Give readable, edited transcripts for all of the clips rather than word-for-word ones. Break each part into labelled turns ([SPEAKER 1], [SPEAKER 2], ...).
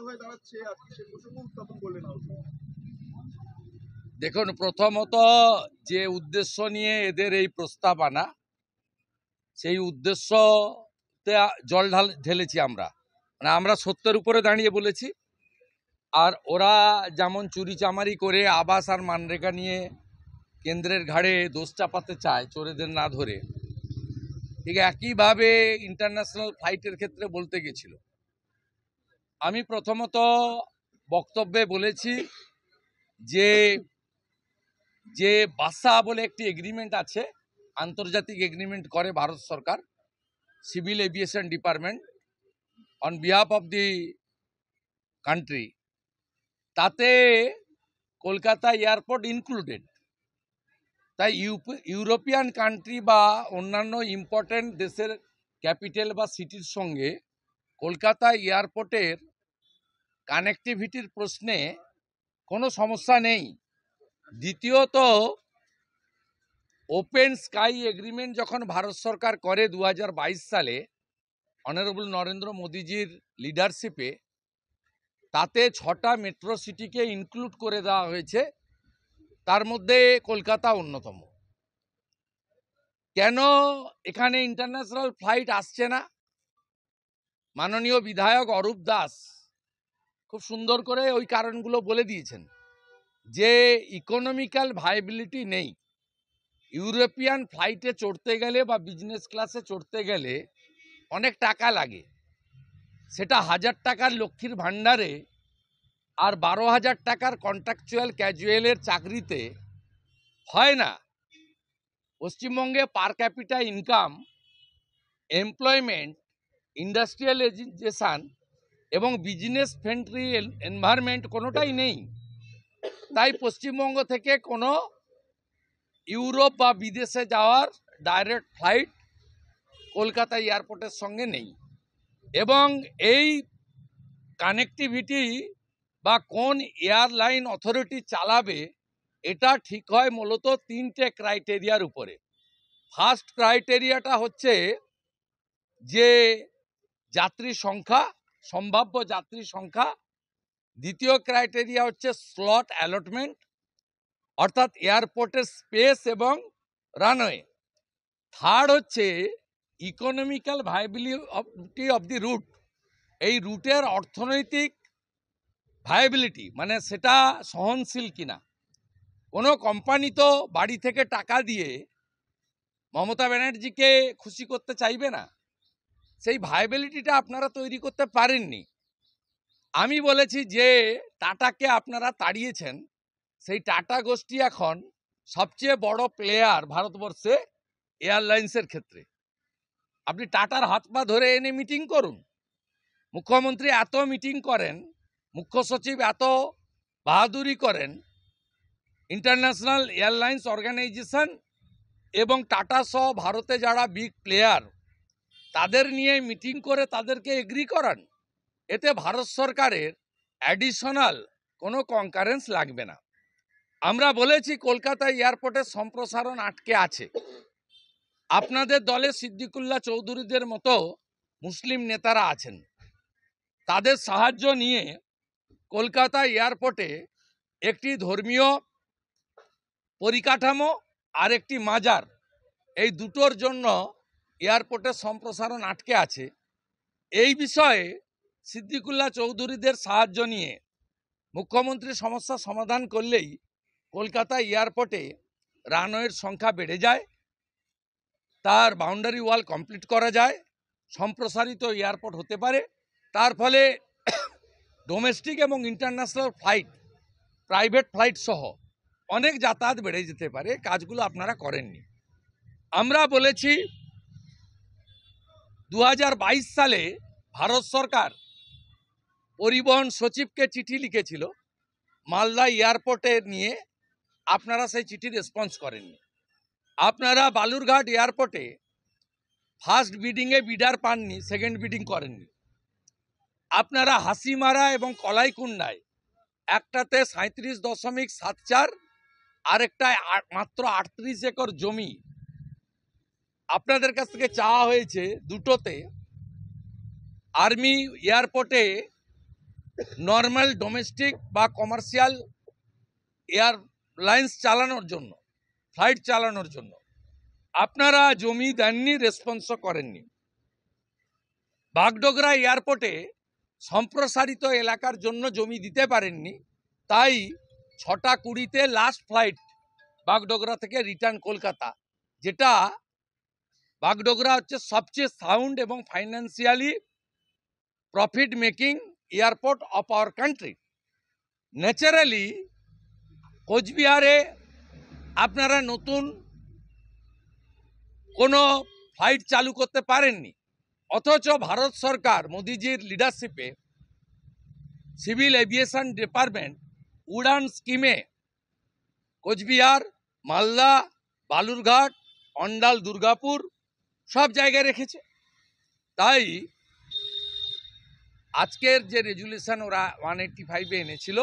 [SPEAKER 1] হয়ে দাঁড়াচ্ছে, আজকে সে প্রসঙ্গ উত্থাপন করলেন।
[SPEAKER 2] দেখুন, প্রথমত যে উদ্দেশ্য নিয়ে এদের এই প্রস্তাব আনা, সেই উদ্দেশ্যতে জল ঢেলেছি আমরা। মানে আমরা সত্যের উপরে দাঁড়িয়ে বলেছি। আর ওরা যেমন চুরিচামারি করে আবাস আর মানরেগা নিয়ে কেন্দ্রের ঘাড়ে দোষ চাপাতে চায় চোরেদের না ধরে, ঠিক একইভাবে ইন্টারন্যাশনাল ফ্লাইটের ক্ষেত্রে বলতে গেছিল। আমি প্রথমত বক্তব্যে বলেছি যে যে বাসা বলে একটি এগ্রিমেন্ট আছে, আন্তর্জাতিক এগ্রিমেন্ট করে ভারত সরকার, civil aviation department on behalf of the country, তাতে কলকাতা এয়ারপোর্ট ইনক্লুডেড। তাই ইউরোপিয়ান কান্ট্রি বা অন্যান্য ইম্পর্টেন্ট দেশের ক্যাপিটাল বা সিটির সঙ্গে কলকাতা এয়ারপোর্টের কানেক্টিভিটির প্রশ্নে কোনো সমস্যা নেই। দ্বিতীয়ত, ওপেন স্কাই এগ্রিমেন্ট যখন ভারত সরকার করে 2022 সালে অনারেবল নরেন্দ্র মোদীজির লিডারশিপে, তাতে 6টা মেট্রো সিটিকে ইনক্লুড করে দেওয়া হয়েছে, তার মধ্যে কলকাতা অন্যতম। কেন এখানে ইন্টারন্যাশনাল ফ্লাইট আসছে না? মাননীয় বিধায়ক অরূপ দাস খুব সুন্দর করে ওই কারণগুলো বলে দিয়েছেন যে ইকোনমিক্যাল ভায়াবিলিটি নেই। ইউরোপিয়ান ফ্লাইটে চড়তে গেলে বা বিজনেস ক্লাসে চড়তে গেলে অনেক টাকা লাগে। সেটা 1000 টাকার লক্ষ্মীর ভাণ্ডারে আর 12,000 টাকার কন্ট্রাকচুয়াল ক্যাজুয়ালের চাকরিতে হয় না। পশ্চিমবঙ্গে পার ক্যাপিটা ইনকাম, এমপ্লয়মেন্ট, ইন্ডাস্ট্রিয়ালাইজেশন এবং বিজনেস ফ্রেন্ডলি এনভায়রনমেন্ট কোনোটাই নেই। তাই পশ্চিমবঙ্গ থেকে কোনো ইউরোপ বা বিদেশে যাওয়ার ডাইরেক্ট ফ্লাইট কলকাতা এয়ারপোর্টের সঙ্গে নেই। এবং এই কানেক্টিভিটি বা কোন এয়ারলাইন অথরিটি চালাবে, এটা ঠিক হয় মূলত 3টে ক্রাইটেরিয়ার উপরে। ফার্স্ট ক্রাইটেরিয়াটা হচ্ছে যে যাত্রী সংখ্যা, সম্ভাব্য যাত্রী সংখ্যা। দ্বিতীয় ক্রাইটেরিয়া হচ্ছে স্লট অ্যালটমেন্ট, অর্থাৎ এয়ারপোর্টের স্পেস এবং রানওয়ে। থার্ড হচ্ছে economical viability of the route, এই রুটের অর্থনৈতিক ভায়াবিলিটি, মানে সেটা সহনশীল কিনা। কোনো কোম্পানি তো বাড়ি থেকে টাকা দিয়ে মমতা ব্যানার্জিকে খুশি করতে চাইবে না। সেই ভায়াবিলিটিটা আপনারা তৈরি করতে পারেননি। আমি বলেছি যে টাটাকে আপনারা তাড়িয়েছেন, সেই টাটা গোষ্ঠী এখন সবচেয়ে বড় প্লেয়ার ভারতবর্ষে এয়ারলাইন্সের ক্ষেত্রে। আপনি টাটার হাত পা ধরে এনে মিটিং করুন। মুখ্যমন্ত্রী এত মিটিং করেন, মুখ্য সচিব এত বাহাদুরি করেন, ইন্টারন্যাশনাল এয়ারলাইন্স অর্গানাইজেশন এবং টাটা সহ ভারতে যারা বিগ প্লেয়ার তাদের নিয়ে মিটিং করে তাদেরকে এগ্রি করান। এতে ভারত সরকারের অ্যাডিশনাল কোনো কনকারেন্স লাগবে না। আমরা বলেছি কলকাতা এয়ারপোর্টের সম্প্রসারণ আটকে আছে। আপনাদের দলে সিদ্দিকুল্লাহ চৌধুরীদের মতো মুসলিম নেতারা আছেন, তাদের সাহায্য নিয়ে কলকাতা এয়ারপোর্টে একটি ধর্মীয় পরিকাঠামো আর একটি মাজার, এই দুটোর জন্য এয়ারপোর্টের সম্প্রসারণ আটকে আছে। এই বিষয়ে সিদ্দিকুল্লাহ চৌধুরীদের সাহায্য নিয়ে মুখ্যমন্ত্রী সমস্যা সমাধান করলেই কলকাতা এয়ারপোর্টে রানওয়ের সংখ্যা বেড়ে যায়, তার বাউন্ডারি ওয়াল কমপ্লিট করা যায়, সম্প্রসারিত এয়ারপোর্ট হতে পারে। তার ফলে ডোমেস্টিক এবং ইন্টারন্যাশনাল ফ্লাইট, প্রাইভেট ফ্লাইট সহ অনেক যাতায়াত বেড়ে যেতে পারে। কাজগুলো আপনারা করেননি। আমরা বলেছি 2022 সালে ভারত সরকার পরিবহন সচিবকে চিঠি লিখেছিল মালদা এয়ারপোর্টে নিয়ে, আপনারা সেই চিঠি রেসপন্স করেননি। আপনারা বালুরঘাট এয়ারপোর্টে ফার্স্ট বিডিংয়ে বিডার পাননি, সেকেন্ড বিডিং করেননি। আপনারা হাসিমারা এবং কলাইকুণ্ডায় একটাতে 37.74, আরেকটায় মাত্র 38 একর জমি আপনাদের কাছ থেকে চাওয়া হয়েছে। দুটোতে আর্মি এয়ারপোর্টে নর্মাল ডোমেস্টিক বা কমার্শিয়াল এয়ারলাইন্স চালানোর জন্য, ফ্লাইট চালানোর জন্য। আপনারা জমি দেননি, রেসপন্সও করেননি। বাগডোগরা এয়ারপোর্টে সম্প্রসারিত এলাকার জন্য জমি দিতে পারেননি, তাই 6:20-তে লাস্ট ফ্লাইট বাগডোগরা থেকে রিটার্ন কলকাতা, যেটা বাগডোগরা হচ্ছে সবচেয়ে সাউন্ড এবং financially profit making airport of our country. Naturally কোচবিহারে আপনারা নতুন কোনো ফ্লাইট চালু করতে পারেননি, অথচ ভারত সরকার মোদিজির লিডারশিপে সিভিল এভিয়েশন ডিপার্টমেন্ট উড়ান স্কিমে কোচবিহার, মালদা, বালুরঘাট, অন্ডাল, দুর্গাপুর সব জায়গায় রেখেছে। তাই আজকের যে রেজুলেশন ওরা 185-এ এনেছিল,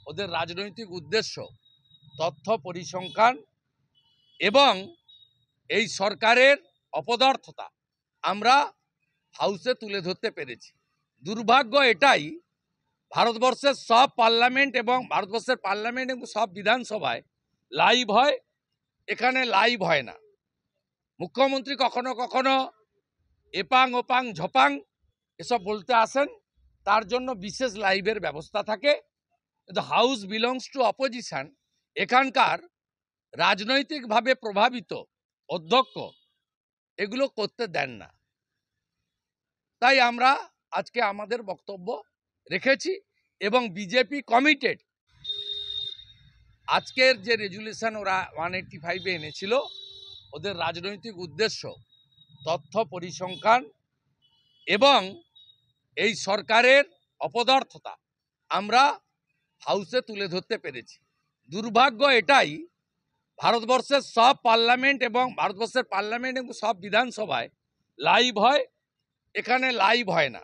[SPEAKER 2] ওদের রাজনৈতিক উদ্দেশ্য তথ্য পরিসংখ্যান এবং এই সরকারের অপদার্থতা আমরা হাউসে তুলে ধরতে পেরেছি। দুর্ভাগ্য এটাই, ভারতবর্ষের সব পার্লামেন্ট এবং সব বিধানসভায় লাইভ হয়, এখানে লাইভ হয় না। মুখ্যমন্ত্রী কখনো কখনো এপাং ওপাং ঝপাং এসব বলতে আসেন, তার জন্য বিশেষ লাইভের ব্যবস্থা থাকে। কিন্তু হাউস বিলংস টু অপোজিশন, এখানকার রাজনৈতিকভাবে প্রভাবিত অধ্যক্ষ এগুলো করতে দেন না। তাই আমরা আজকে আমাদের বক্তব্য রেখেছি এবং বিজেপি কমিটেড। আজকের যে রেজুলেশন ওরা 185-এ এনেছিল, ওদের রাজনৈতিক উদ্দেশ্য তথ্য পরিসংখ্যান এবং এই সরকারের অপদার্থতা আমরা হাউসে তুলে ধরতে পেরেছি। দুর্ভাগ্য এটাই, ভারতবর্ষের সব পার্লামেন্ট এবং সব বিধানসভায় লাইভ হয়, এখানে লাইভ হয় না।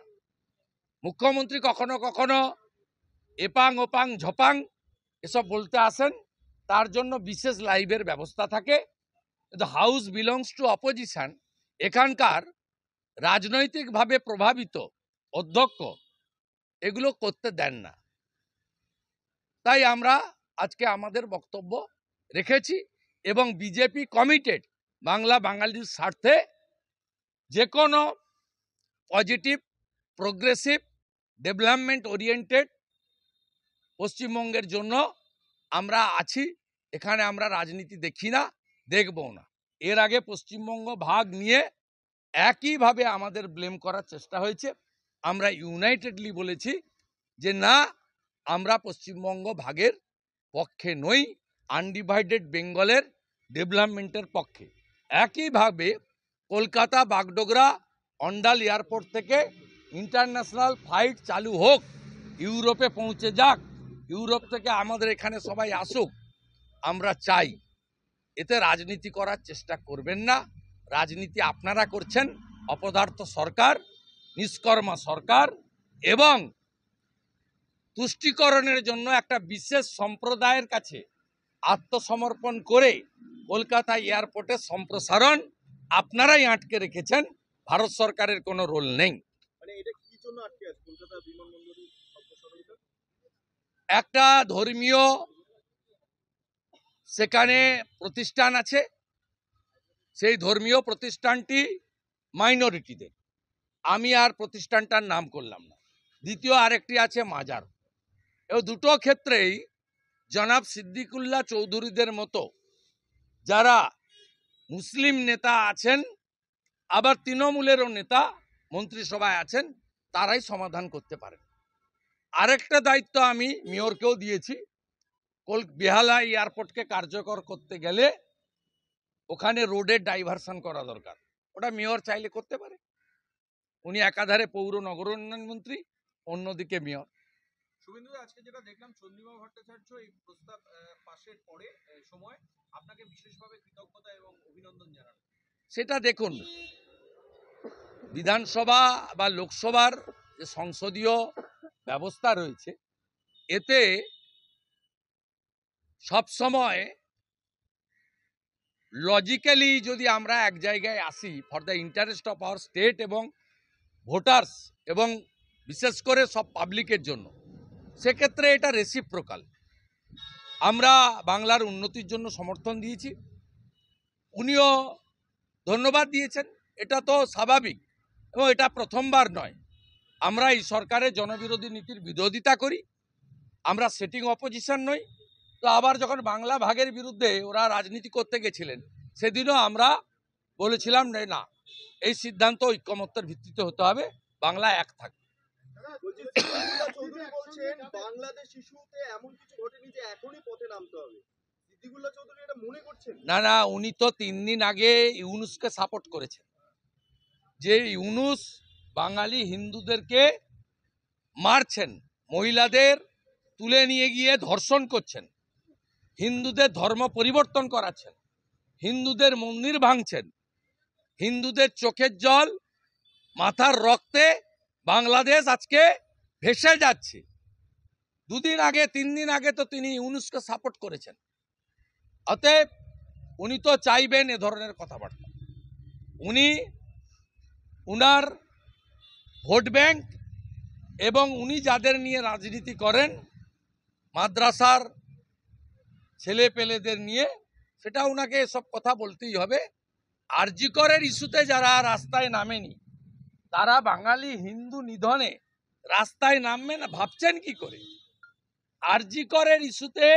[SPEAKER 2] মুখ্যমন্ত্রী কখনো কখনো এপাং ওপাং ঝপাং এসব বলতে আসেন, তার জন্য বিশেষ লাইভের ব্যবস্থা থাকে। কিন্তু হাউস বিলংস টু অপোজিশন, এখানকার রাজনৈতিকভাবে প্রভাবিত অধ্যক্ষ এগুলো করতে দেন না। তাই আমরা আজকে আমাদের বক্তব্য রেখেছি এবং বিজেপি কমিটেড বাংলা বাঙালির স্বার্থে যে কোনো পজিটিভ, প্রোগ্রেসিভ, ডেভেলপমেন্ট ওরিয়েন্টেড পশ্চিমবঙ্গের জন্য আমরা আছি। এখানে আমরা রাজনীতি দেখি না, দেখবও না। এর আগে পশ্চিমবঙ্গ ভাগ নিয়ে একইভাবে আমাদের ব্লেম করার চেষ্টা হয়েছে। আমরা ইউনাইটেডলি বলেছি যে না, আমরা পশ্চিমবঙ্গ ভাগের পক্ষে নই, আনডিভাইডেড বেঙ্গলের ডেভেলপমেন্টের পক্ষে। একইভাবে কলকাতা বাগডোগরা অন্ডাল এয়ারপোর্ট থেকে ইন্টারন্যাশনাল ফ্লাইট চালু হোক, ইউরোপে পৌঁছে যাক, ইউরোপ থেকে আমাদের এখানে সবাই আসুক, আমরা চাই। এতে রাজনীতি করার চেষ্টা করবেন না। রাজনীতি আপনারা করছেন, অপদার্থ সরকার, নিষ্কর্মা সরকার, এবং তুষ্টিকরণের জন্য একটা বিশেষ সম্প্রদায়ের কাছে আত্মসমর্পণ করে কলকাতা এয়ারপোর্টের সম্প্রসারণ আপনারাই আটকে রেখেছেন। ভারত সরকারের কোনো রোল নেই।
[SPEAKER 1] মানে এটা কি জন্য আটকে আছে কলকাতা বিমানবন্দরের সম্প্রসারণটা?
[SPEAKER 2] একটা ধর্মীয় সেখানে প্রতিষ্ঠান আছে, সেই ধর্মীয় প্রতিষ্ঠানটি মাইনরিটিদের, আমি আর প্রতিষ্ঠানটার নাম করলাম না। দ্বিতীয় আরেকটি আছে মাজার। এই দুটো ক্ষেত্রেই জনাব সিদ্দিকুল্লাহ চৌধুরীদের মতো যারা মুসলিম নেতা আছেন, আবার তৃণমূলেরও নেতা মন্ত্রিসভায় আছেন, তারাই সমাধান করতে পারেন। আরেকটা দায়িত্ব আমি মেয়রকেও দিয়েছি, বেহালা এয়ারপোর্টকে কার্যকর করতে গেলে ওখানে রোডের ডাইভারশন করা দরকার। ওটা মেয়র চাইলে করতে পারে। উনি একাধারে পৌর নগর উন্নয়ন মন্ত্রী, অন্যদিকে মেয়র।
[SPEAKER 1] শুভেন্দু, আজকে যেটা দেখলাম চন্দ্রিমা ভট্টাচার্য এই প্রস্তাব পাশের পরে সময় আপনাকে বিশেষভাবে কৃতজ্ঞতা এবং অভিনন্দন জানান।
[SPEAKER 2] সেটা দেখুন, বিধানসভা বা লোকসভার যে সংসদীয় ব্যবস্থা রয়েছে, এতে সব সময় লজিক্যালি যদি আমরা এক জায়গায় আসি for the interest of our state এবং ভোটার্স এবং বিশেষ করে সব পাবলিকের জন্য, সেক্ষেত্রে এটা রেসিপ্রোকাল। আমরা বাংলার উন্নতির জন্য সমর্থন দিয়েছি, উনিও ধন্যবাদ দিয়েছেন, এটা তো স্বাভাবিক এবং এটা প্রথমবার নয়। আমরা এই সরকারের জনবিরোধী নীতির বিরোধিতা করি, আমরা সেটিং অপোজিশন নই। তো আবার যখন বাংলা ভাগের বিরুদ্ধে ওরা রাজনীতি করতে গেছিলেন, সেদিনও আমরা বলেছিলাম না, এই সিদ্ধান্ত ঐক্যমত্যের ভিত্তিতে হতে হবে, বাংলা এক থাকবে।
[SPEAKER 3] বাংলাদেশ ইস্যুতে এমন কিছু ঘটেনি যে এখনই পথে নামতে হবে, সিদ্দিকুল্লাহ চৌধুরী এটা মনে করছেন?
[SPEAKER 2] না, উনি তো 3 দিন আগে ইউনুসকে সাপোর্ট করেছেন, যে ইউনুস বাঙালি হিন্দুদেরকে মারছেন, মহিলাদের তুলে নিয়ে গিয়ে ধর্ষণ করছেন, হিন্দুদের ধর্ম পরিবর্তন করাচ্ছেন, হিন্দুদের মন্দির ভাঙছেন, হিন্দুদের চোখের জল মাথার রক্তে বাংলাদেশ আজকে ভেসে যাচ্ছে। 2 দিন আগে 3 দিন আগে তো তিনি ইউনুসকে সাপোর্ট করেছেন। অতএব উনি তো চাইবেন এ ধরনের কথাবার্তা। উনি উনার ভোট ব্যাংক এবং উনি যাদের নিয়ে রাজনীতি করেন, মাদ্রাসার ছেলে পেলেদের নিয়ে, সেটা উনাকে এসব কথা বলতেই হবে। আরজি করের ইস্যুতে যারা রাস্তায় নামেনি, তারা বাঙালি হিন্দু নিধনে রাস্তায় নামবে না ভাবছেন কি করে? আরজি করের ইস্যুতে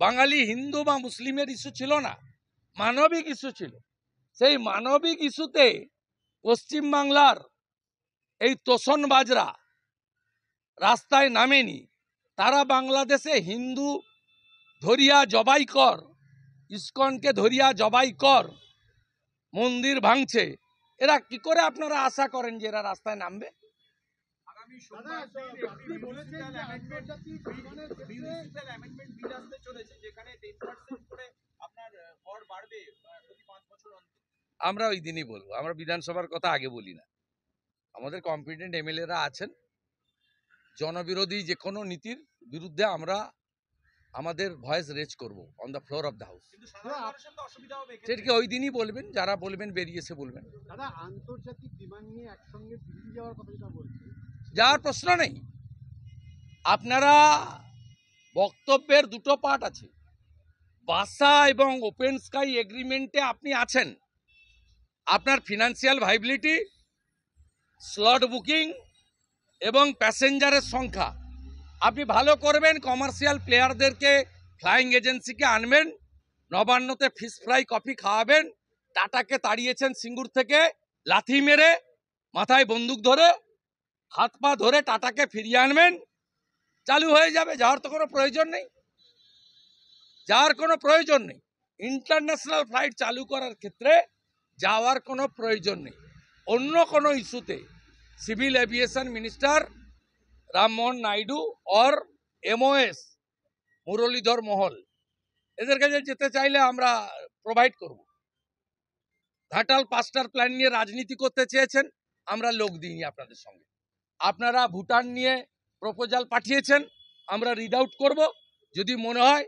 [SPEAKER 2] বাঙালি হিন্দু বা মুসলিমের ইস্যু ছিল না, মানবিক ইস্যু ছিল। সেই মানবিক ইস্যুতে পশ্চিমবাংলার এই তোষণবাজরা রাস্তায় নামেনি, তারা বাংলাদেশে হিন্দু ধরিয়া জবাই কর, ইসকনকে ধরিয়া জবাই কর, মন্দির ভাঙছে। এরা কি করে আপনারা আশা করেন যে এরা রাস্তায় নামবে?
[SPEAKER 1] আগামী সোমবার একটি মিউনিসিপ্যাল অ্যামেন্ডমেন্ট বিল আসতে চলেছে, যেখানে 10% করে আপনার কর বাড়বে প্রতি 5 বছর অন্তর।
[SPEAKER 2] আমরা ওই দিনই বলবো, আমরা বিধানসভার কথা আগে বলি না। আমাদের কম্পিটেন্ট এমএলএরা আছেন, জনবিরোধী যে কোনো নীতির বিরুদ্ধে আমরা আমাদের ভয়েস রেজ করব on the floor of the house.
[SPEAKER 1] কিন্তু সাধারণ মানুষের তো অসুবিধা হবে এক্ষেত্রে।
[SPEAKER 2] সেটাকে ওই দিনই বলবেন, যারা বলবেন বেরিয়ে এসে বলবেন।
[SPEAKER 3] দাদা, আন্তর্জাতিক বিমান নিয়ে একসঙ্গে দিল্লি যাওয়ার কথা যেটা বলছে,
[SPEAKER 2] যাওয়ার প্রশ্ন নেই। আপনারা বক্তব্যের দুটো পার্ট আছে, বাসা এবং ওপেন স্কাই এগ্রিমেন্টে আপনি আছেন, আপনার ফিনান্সিয়াল ভাইবিলিটি, স্লট বুকিং এবং প্যাসেঞ্জারের সংখ্যা আপনি ভালো করবেন, কমার্শিয়াল প্লেয়ারদেরকে ফ্লাইং এজেন্সিকে আনবেন, নবান্নতে ফিশ ফ্রাই কফি খাওয়াবেন, টাটাকে তাড়িয়েছেন সিঙ্গুর থেকে লাথি মেরে, মাথায় বন্দুক ধরে, হাত পা ধরে টাটাকে ফিরিয়ে আনবেন, চালু হয়ে যাবে। যাওয়ার তো কোনো প্রয়োজন নেই, যাওয়ার কোনো প্রয়োজন নেই। ইন্টারন্যাশনাল ফ্লাইট চালু করার ক্ষেত্রে যাওয়ার কোনো প্রয়োজন নেই। অন্য কোনো ইস্যুতে civil aviation minister Rammohan Naidu or MOS Muralidhar মহল, এদের কাছে যেতে চাইলে আমরা প্রোভাইড করব। ঘাটাল পাস্টার প্ল্যান নিয়ে রাজনীতি করতে চেয়েছেন, আমরা লোক দিইনি আপনাদের সঙ্গে। আপনারা ভুটান নিয়ে প্রপোজাল পাঠিয়েছেন, আমরা রিড আউট করব। যদি মনে হয়